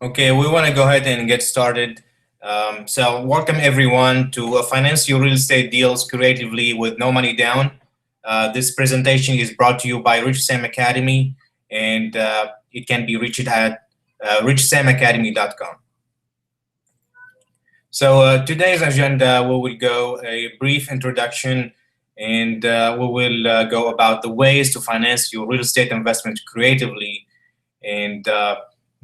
Okay, we want to go ahead and get started. So welcome everyone to Finance Your Real Estate Deals Creatively with No Money Down. This presentation is brought to you by Rich Sam Academy, and it can be reached at richsamacademy.com. So today's agenda, we will go a brief introduction, and we will go about the ways to finance your real estate investment creatively. And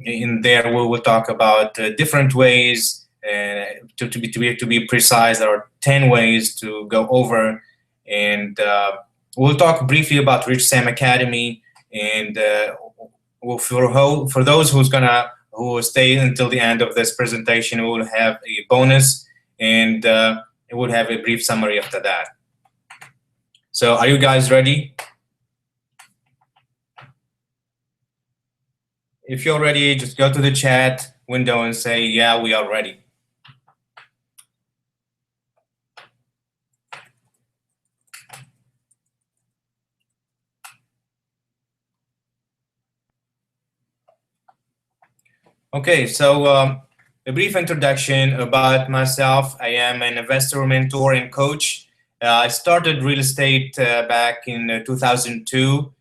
in there, we will talk about different ways. To be precise, there are 10 ways to go over, and we'll talk briefly about Rich Sam Academy. And for those who will stay until the end of this presentation, we will have a bonus, and we will have a brief summary after that. So, are you guys ready? If you're ready, just go to the chat window and say, yeah, we are ready. Okay, so a brief introduction about myself. I am an investor, mentor, and coach. I started real estate back in 2002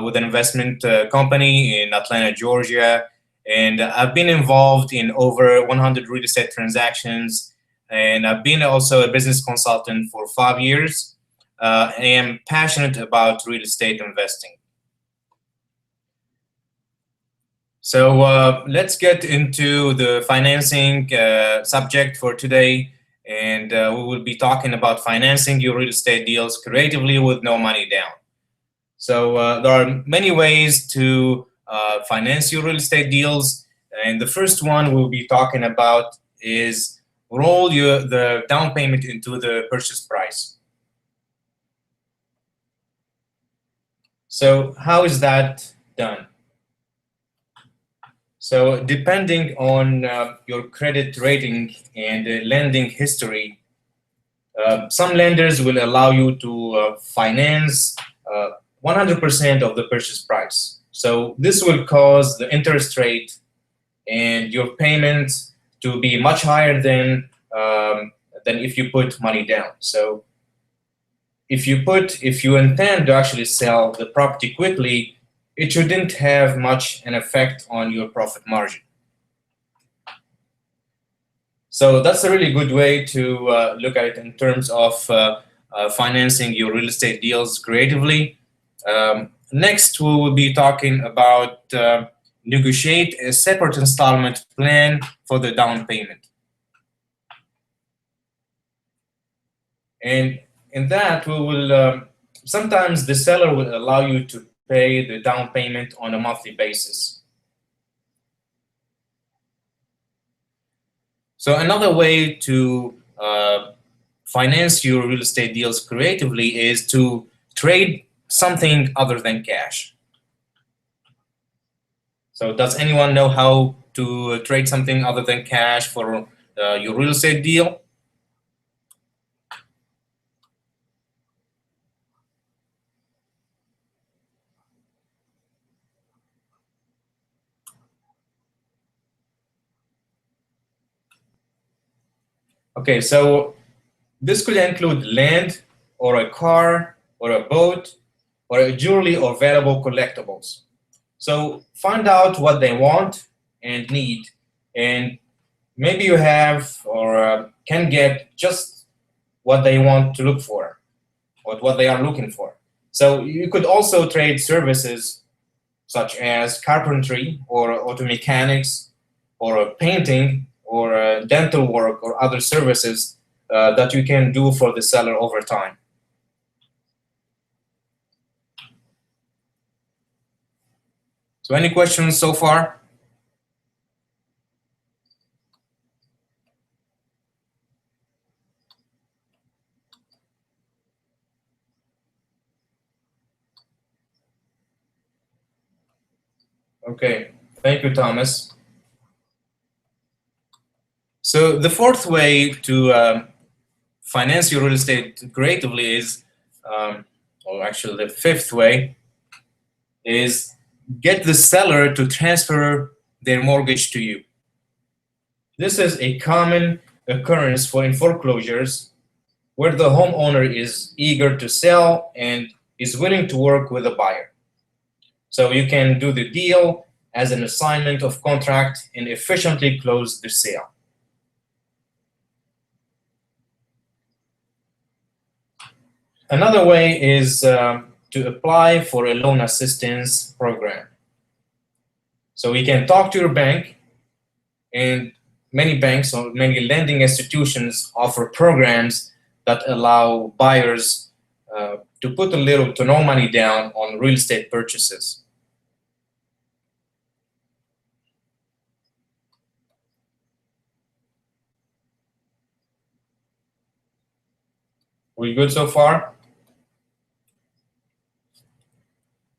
with an investment company in Atlanta, Georgia. And I've been involved in over 100 real estate transactions. And I've been also a business consultant for 5 years. I am passionate about real estate investing. So let's get into the financing subject for today. And we will be talking about financing your real estate deals creatively with no money down. So there are many ways to finance your real estate deals. And the first one we'll be talking about is roll the down payment into the purchase price. So how is that done? So depending on your credit rating and lending history, some lenders will allow you to finance 100% of the purchase price. So this will cause the interest rate and your payments to be much higher than if you put money down. So if you intend to actually sell the property quickly, it shouldn't have much an effect on your profit margin. So that's a really good way to look at it in terms of financing your real estate deals creatively. Next, we will be talking about negotiate a separate installment plan for the down payment. And in that, we will sometimes the seller will allow you to pay the down payment on a monthly basis. So another way to finance your real estate deals creatively is to trade something other than cash. So does anyone know how to trade something other than cash for your real estate deal? Okay, so this could include land or a car or a boat or a jewelry or valuable collectibles. So find out what they want and need, and maybe you have or can get just what they want to look for or what they are looking for. So you could also trade services such as carpentry or auto mechanics or painting or dental work or other services that you can do for the seller over time. So any questions so far? Okay, thank you, Thomas. So the fourth way to finance your real estate creatively is, or actually the fifth way, is get the seller to transfer their mortgage to you. This is a common occurrence in foreclosures where the homeowner is eager to sell and is willing to work with a buyer. So you can do the deal as an assignment of contract and efficiently close the sale. Another way is to apply for a loan assistance program. So you can talk to your bank, and many banks or many lending institutions offer programs that allow buyers to put a little to no money down on real estate purchases. We good so far?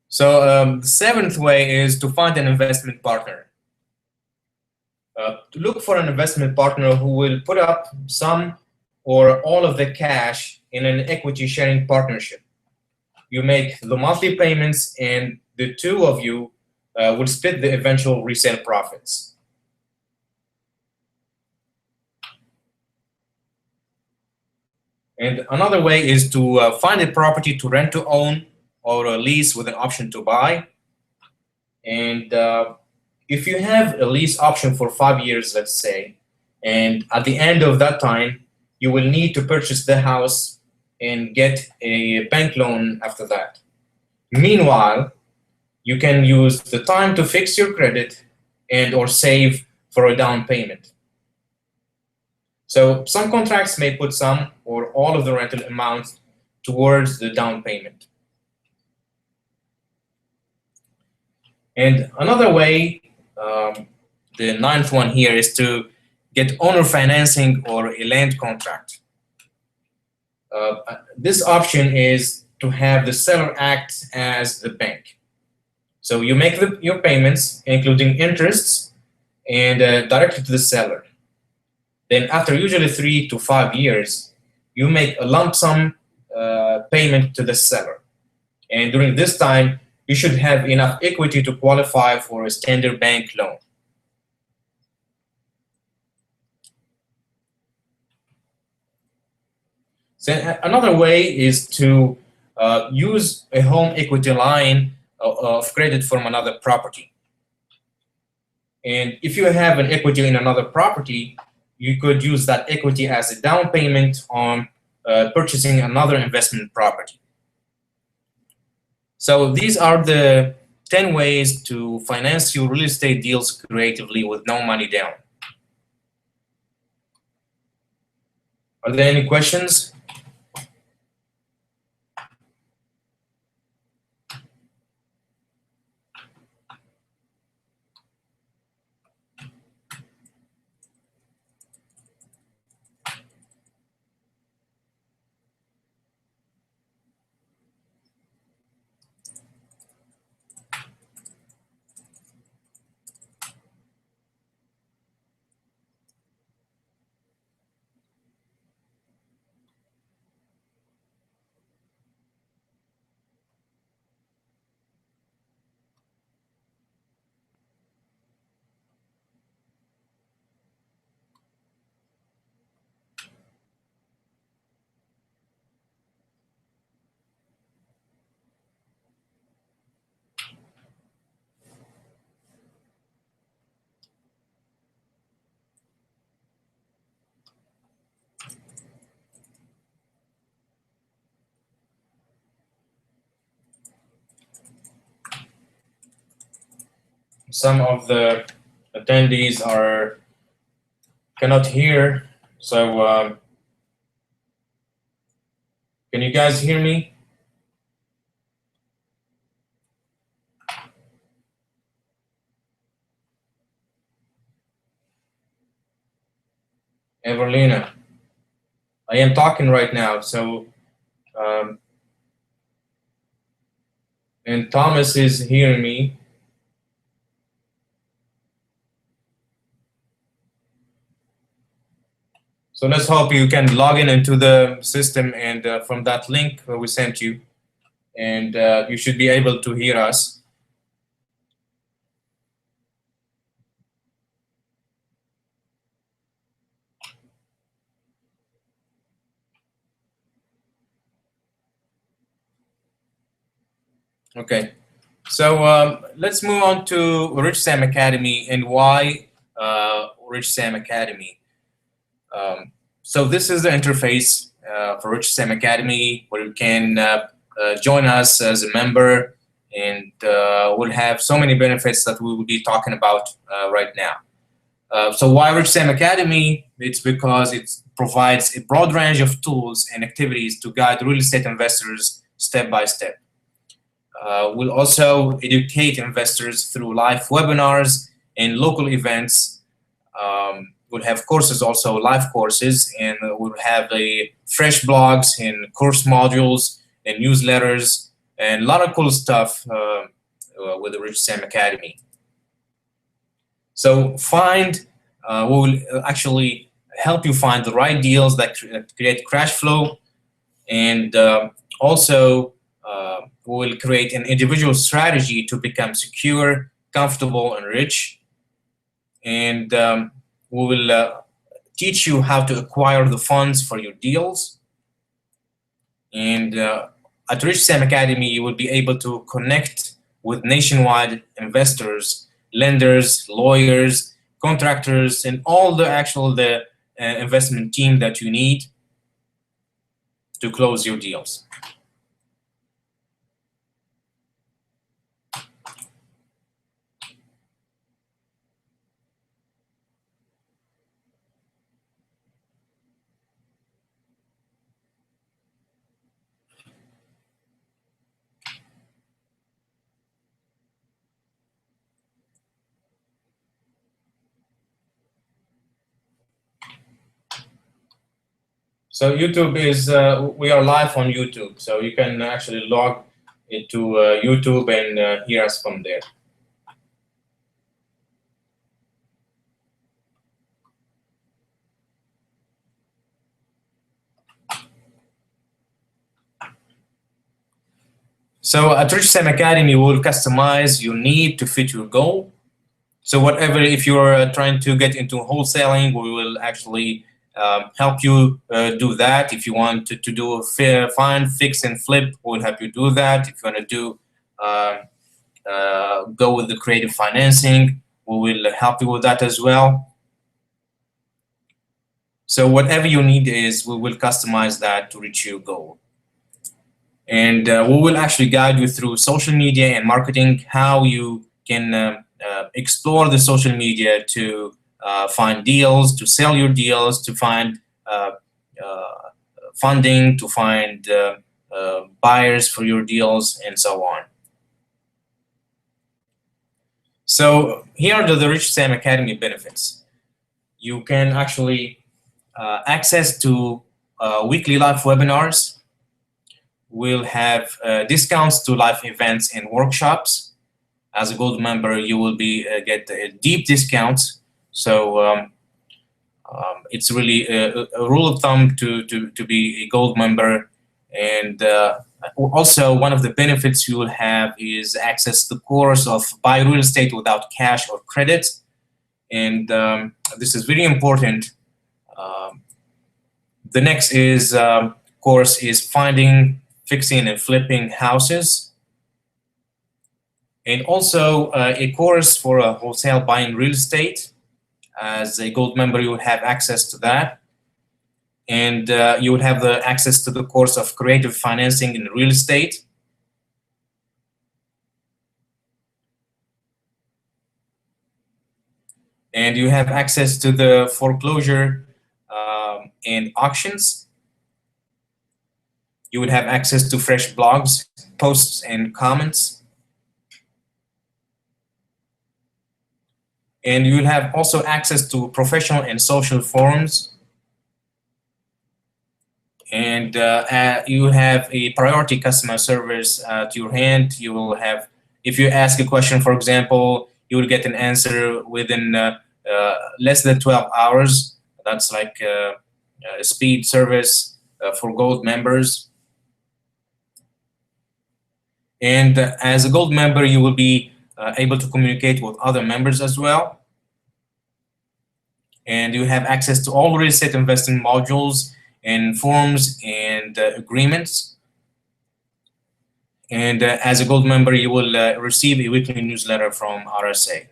So the seventh way is to find an investment partner. To look for an investment partner who will put up some or all of the cash in an equity sharing partnership. You make the monthly payments and the two of you will split the eventual resale profits. And another way is to find a property to rent to own or a lease with an option to buy. And if you have a lease option for 5 years, let's say, and at the end of that time, you will need to purchase the house and get a bank loan after that. Meanwhile, you can use the time to fix your credit and or save for a down payment. So some contracts may put some or all of the rental amounts towards the down payment. And another way, the ninth one here, is to get owner financing or a land contract. This option is to have the seller act as the bank. So you make your payments, including interests, and directly to the seller. Then after usually 3 to 5 years, you make a lump sum payment to the seller. And during this time, you should have enough equity to qualify for a standard bank loan. So another way is to use a home equity line of credit from another property. And if you have an equity in another property, you could use that equity as a down payment on purchasing another investment property. So these are the 10 ways to finance your real estate deals creatively with no money down. Are there any questions? Some of the attendees cannot hear, so can you guys hear me? Evelina, I am talking right now, so and Thomas is hearing me. So let's hope you can log in into the system and from that link we sent you, and you should be able to hear us. Okay, so let's move on to Rich Sam Academy and why Rich Sam Academy. So this is the interface for Rich Sam Academy, where you can join us as a member, and we'll have so many benefits that we will be talking about right now. So why Rich Sam Academy? It's because it provides a broad range of tools and activities to guide real estate investors step by step. We'll also educate investors through live webinars and local events. We'll have courses, also live courses, and we'll have a fresh blogs and course modules and newsletters and a lot of cool stuff with the Rich Sam Academy. So we will actually help you find the right deals that create cash flow, and also we will create an individual strategy to become secure, comfortable, and rich. And we will teach you how to acquire the funds for your deals. And at Rich Sam Academy, you will be able to connect with nationwide investors, lenders, lawyers, contractors, and all the investment team that you need to close your deals. So YouTube is, we are live on YouTube, so you can actually log into YouTube and hear us from there. So at Rich Sam Academy, we will customize your need to fit your goal. So whatever, if you're trying to get into wholesaling, we will actually help you do that. If you want to do a find, fix, and flip, we'll help you do that. If you want to do go with the creative financing, we will help you with that as well. So whatever you need is, we will customize that to reach your goal. And we will actually guide you through social media and marketing, how you can explore the social media to find deals, to sell your deals, to find funding, to find buyers for your deals, and so on. So here are the Rich Sam Academy benefits. You can actually access to weekly live webinars. We'll have discounts to live events and workshops. As a gold member, you will be get deep discounts. So it's really a rule of thumb to be a gold member. And also, one of the benefits you will have is access to the course of buy real estate without cash or credit. And this is very important. The next is course is finding, fixing, and flipping houses. And also a course for a wholesale buying real estate. As a gold member, you would have access to that. And you would have the access to the course of creative financing in real estate. And you have access to the foreclosure and auctions. You would have access to fresh blogs, posts, and comments. And you will have also access to professional and social forums. And you have a priority customer service to your hand. You will have, if you ask a question, for example, you will get an answer within less than 12 hours. That's like a speed service for gold members. And as a gold member, you will be able to communicate with other members as well. And you have access to all real estate investing modules and forms and agreements. And as a gold member, you will receive a weekly newsletter from RSA.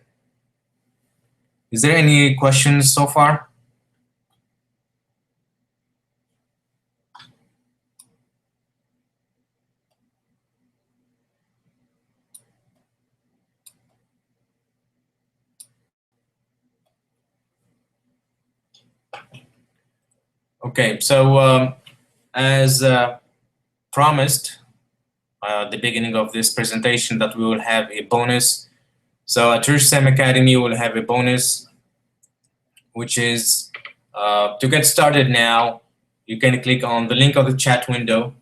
Is there any questions so far? Okay, so as promised at the beginning of this presentation, that we will have a bonus. So at Rich Sam Academy, we'll have a bonus, which is to get started now. You can click on the link of the chat window.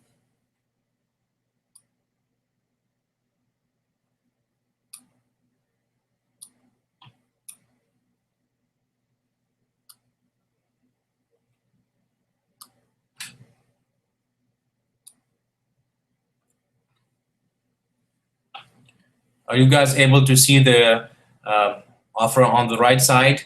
Are you guys able to see the offer on the right side?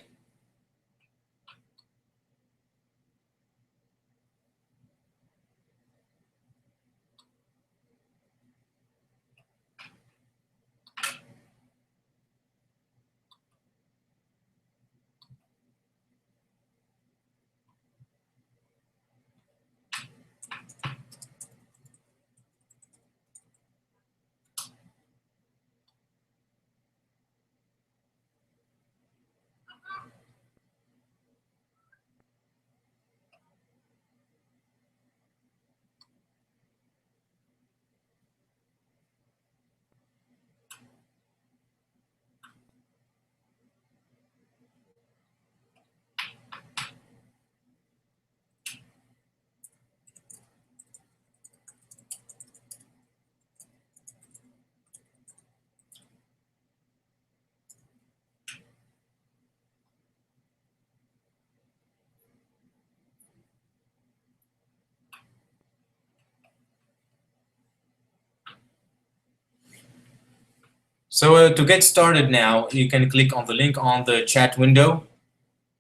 So to get started now, you can click on the link on the chat window,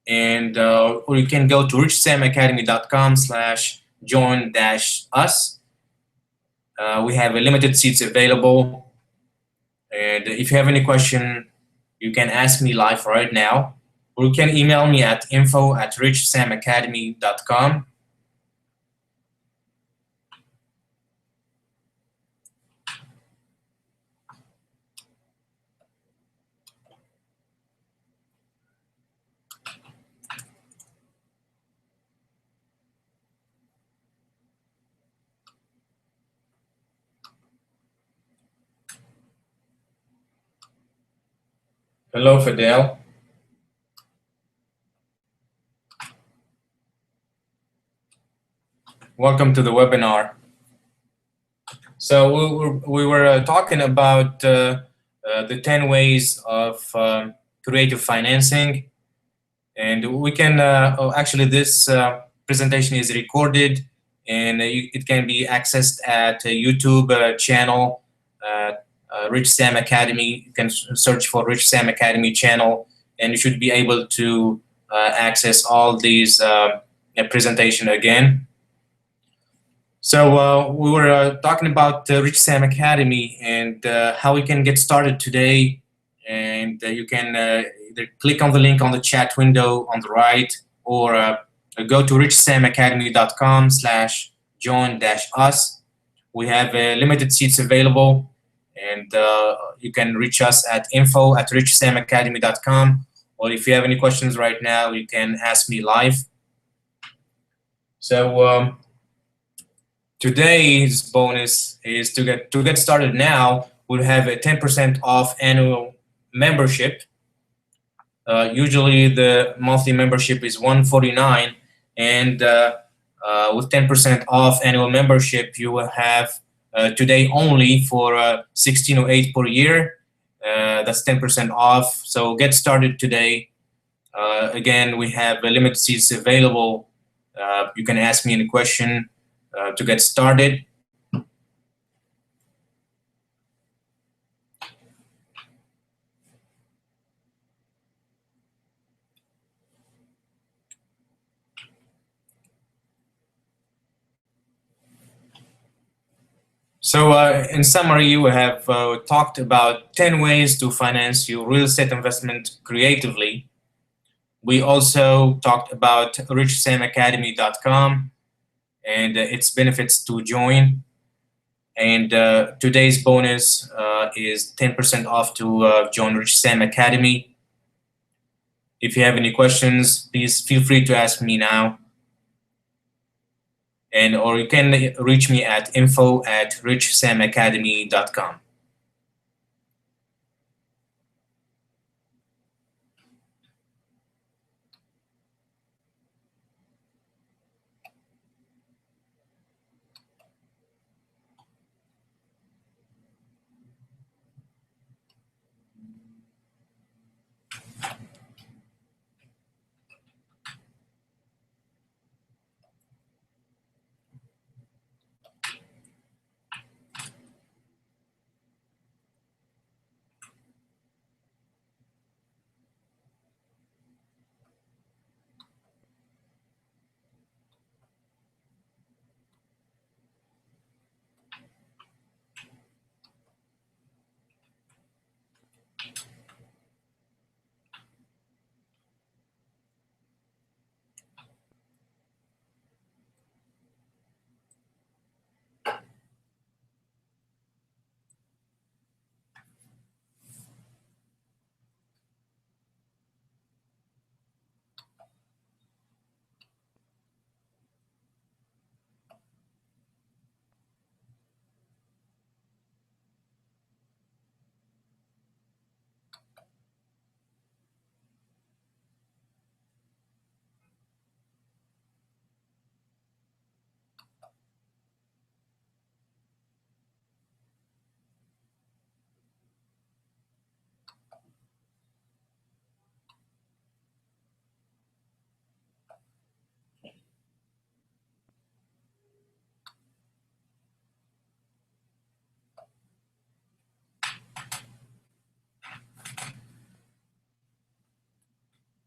and or you can go to richsamacademy.com/join-us. We have a limited seats available, and if you have any question, you can ask me live right now, or you can email me at info@richsamacademy.com. Hello, Fidel. Welcome to the webinar. So we were talking about the 10 ways of creative financing, and we can actually this presentation is recorded, and it can be accessed at a YouTube channel, Rich Sam Academy. You can search for Rich Sam Academy channel, and you should be able to access all these presentation again. So we were talking about Rich Sam Academy and how we can get started today. And you can either click on the link on the chat window on the right, or go to richsamacademy.com/join-us. We have limited seats available, and you can reach us at info@richsamacademy.com. Or if you have any questions right now, you can ask me live. So today's bonus is to get started now. We'll have a 10% off annual membership. Usually the monthly membership is $149, and with 10% off annual membership, you will have today only for $16.08 per year. That's 10% off. So get started today. Again, we have limited seats available. You can ask me any question to get started. So, in summary, we have talked about 10 ways to finance your real estate investment creatively. We also talked about richsamacademy.com and its benefits to join. And today's bonus is 10% off to join Rich Sam Academy. If you have any questions, please feel free to ask me now. And or you can reach me at info@richsamacademy.com.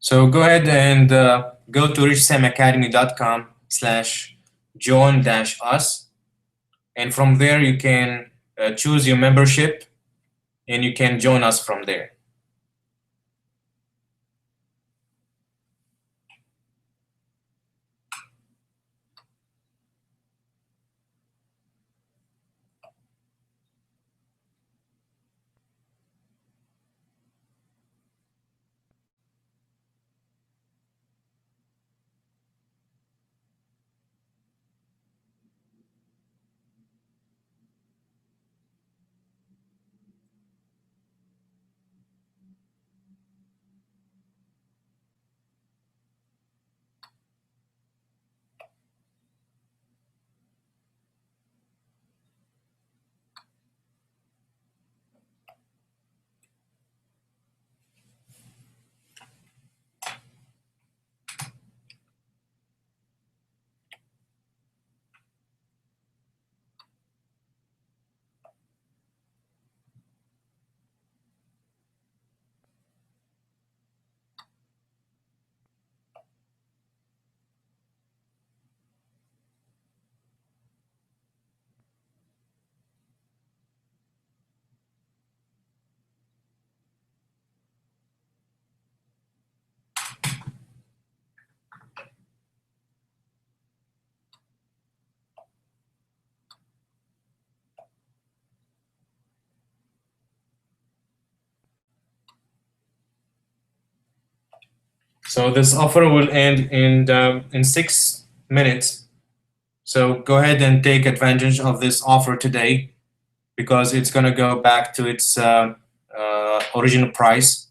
So go ahead and go to richsamacademy.com/join-us. And from there, you can choose your membership and you can join us from there. So this offer will end in 6 minutes. So go ahead and take advantage of this offer today because it's going to go back to its original price.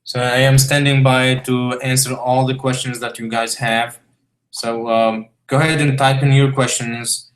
So I am standing by to answer all the questions that you guys have. So go ahead and type in your questions.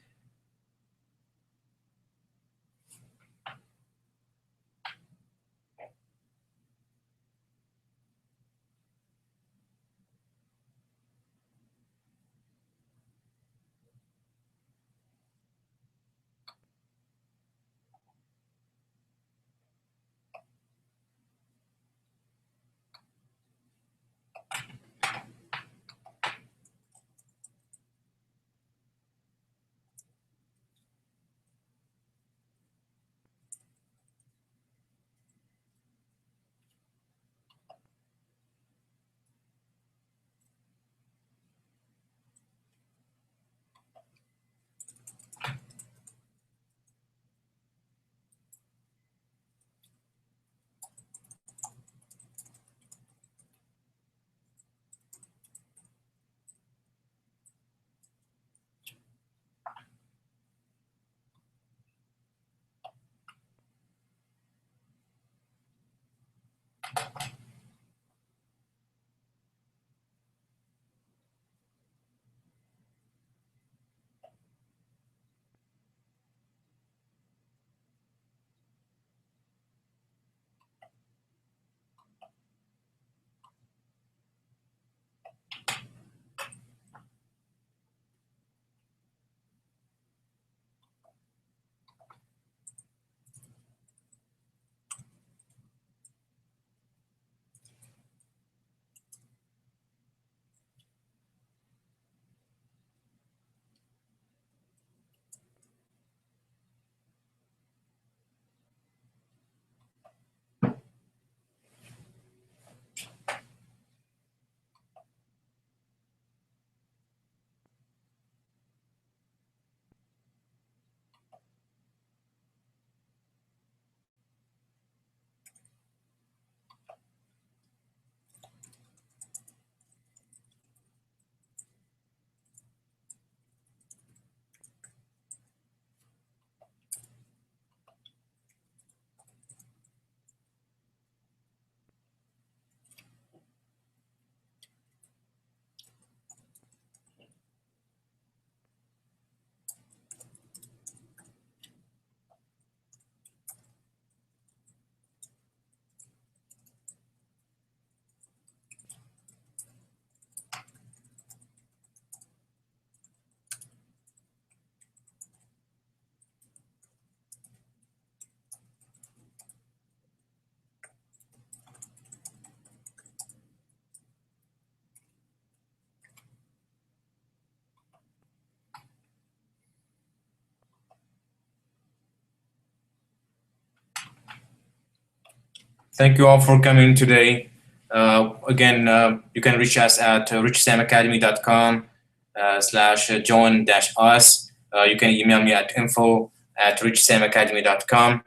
Thank you all for coming today. Again, you can reach us at richsamacademy.com /join-us. You can email me at info@richsamacademy.com.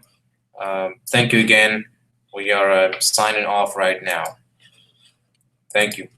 Thank you again. We are signing off right now. Thank you.